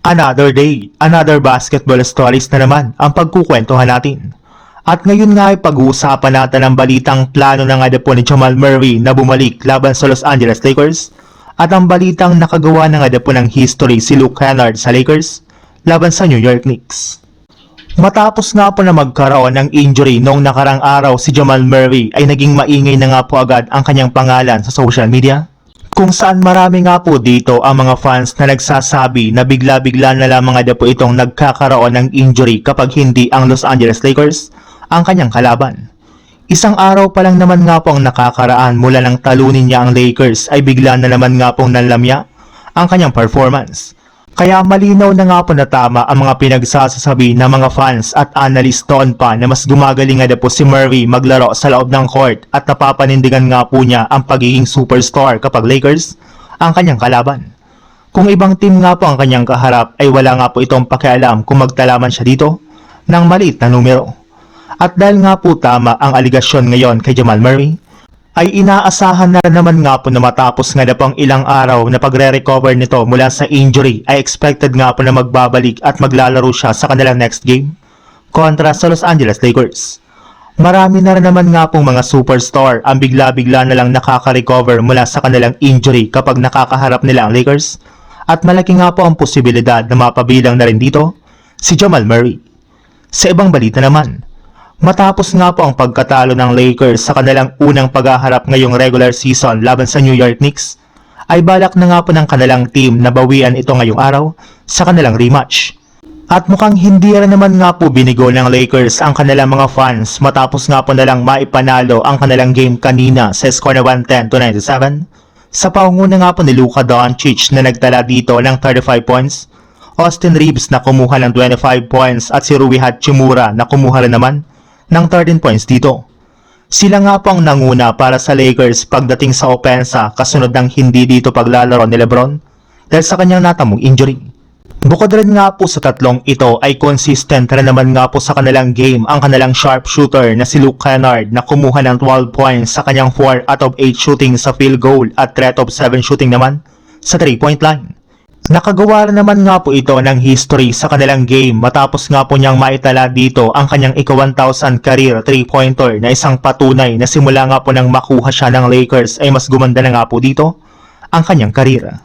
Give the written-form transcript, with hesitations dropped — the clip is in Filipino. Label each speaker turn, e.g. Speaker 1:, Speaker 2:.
Speaker 1: Another day, another basketball stories na naman ang pagkukwentuhan natin. At ngayon nga ay pag-uusapan natin ang balitang plano ng adapo ni Jamal Murray na bumalik laban sa Los Angeles Lakers at ang balitang nakagawa ng adapo ng history si Luke Kennard sa Lakers laban sa New York Knicks. Matapos nga po na magkaroon ng injury noong nakarang araw, si Jamal Murray ay naging maingay na nga po agad ang kanyang pangalan sa social media, kung saan marami nga po dito ang mga fans na nagsasabi na bigla-bigla na lamang adapo itong nagkakaroon ng injury kapag hindi ang Los Angeles Lakers ang kanyang kalaban. Isang araw pa lang naman nga po ang nakakaraan mula nang talunin niya ang Lakers ay bigla na naman nga pong nanlamya ang kanyang performance. Kaya malinaw na nga po na tama ang mga pinagsasasabi ng mga fans at analyst noon pa na mas gumagaling nga po si Murray maglaro sa loob ng court at napapanindigan nga po niya ang pagiging superstar kapag Lakers ang kanyang kalaban. Kung ibang team nga po ang kanyang kaharap ay wala nga po itong pakialam kung magtalaman siya dito ng maliit na numero. At dahil nga po tama ang aligasyon ngayon kay Jamal Murray, ay inaasahan na naman nga po na matapos nga na pang ilang araw na pagre-recover nito mula sa injury ay expected nga po na magbabalik at maglalaro siya sa kanilang next game kontra sa Los Angeles Lakers. Marami na rin naman nga pong mga superstar ang bigla-bigla na lang nakaka-recover mula sa kanilang injury kapag nakakaharap nila ang Lakers at malaki nga po ang posibilidad na mapabilang na rin dito si Jamal Murray. Sa ibang balita naman, matapos nga po ang pagkatalo ng Lakers sa kanilang unang paghaharap ngayong regular season laban sa New York Knicks, ay balak na nga po ng kanilang team na bawian ito ngayong araw sa kanilang rematch. At mukhang hindi rin naman nga po binigo ng Lakers ang kanilang mga fans matapos nga po nalang maipanalo ang kanilang game kanina sa score na 110-97 sa pangunguna nga po ni Luka Doncic na nagtala dito ng 35 points, Austin Reeves na kumuha ng 25 points at si Rui Hachimura na kumuha rin naman ng 13 points dito. Sila nga po ang nanguna para sa Lakers pagdating sa opensa kasunod ng hindi dito paglalaro ni Lebron dahil sa kanyang natamong injury. Bukod rin nga po sa tatlong ito ay consistent rin naman nga po sa kanilang game ang kanilang sharpshooter na si Luke Kennard na kumuha ng 12 points sa kanyang 4 out of 8 shooting sa field goal at 3 out of 7 shooting naman sa 3-point line. Nakagawa rin naman nga po ito ng history sa kanilang game matapos nga po niyang maitala dito ang kanyang ika-1,000 career 3-pointer na isang patunay na simula nga po nang makuha siya ng Lakers ay mas gumanda na nga po dito ang kanyang karera.